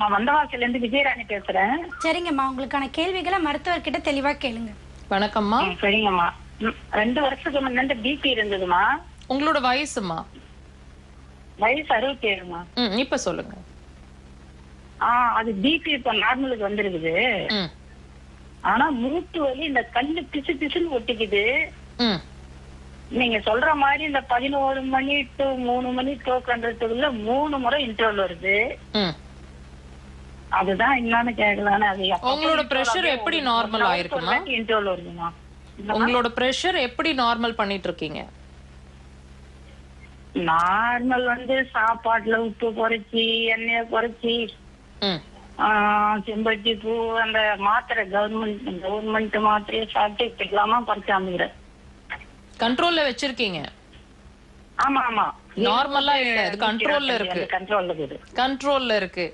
நான் வந்தவாசில இருந்து விஜயராணி பேசுறேன். சரிங்கம்மா, உங்களுக்கான கேள்விகளை மருத்துவர்கிட்ட தெளிவா கேளுங்க. வணக்கம்மா. சரிங்கம்மா. 2 வருஷத்துக்கு முன்னாடி பிபி இருந்ததுமா. உங்களோட வயசுமா? வயசு 67மா. இப்ப சொல்லுங்க. அது பிபி இப்ப நார்மலுக்கு வந்திருக்குது. ஆனா மூட்டு வலி இந்த கண்ணு பிசு பிசுன்னு ஒட்டிக்குது. நீங்க சொல்ற மாதிரி இந்த 11 மணி டு 3 மணி தூக்கன்றதுக்குள்ள 3 முறை இன்டர்வல் வருது. அதுதான் என்னன்னு கேட்கலான்னு. அது உங்களோட பிரஷர் எப்படி நார்மல் ஆயிருக்குமா? இன்டர்வல் வருதுமா. உங்களோட பிரஷர் எப்படி நார்மல் பண்ணிட்டு இருக்கீங்க? நார்மல் வந்து சாப்பாட்டுல உப்பு குறைச்சி, எண்ணெய குறைச்சி, செம்பருத்தி பூ, அந்த மாத்திரை கவர்மெண்ட் மாத்திரையை சாப்பிட்டு இப்படிலாமா குறைச்சாமுங்கிற கண்ட்ரோல்ல வச்சிருக்கீங்க. ஆமா ஆமா, நார்மலா இல்ல, இது கண்ட்ரோல்ல இருக்கு. கண்ட்ரோல்ல இருக்கு. கண்ட்ரோல்ல இருக்கு.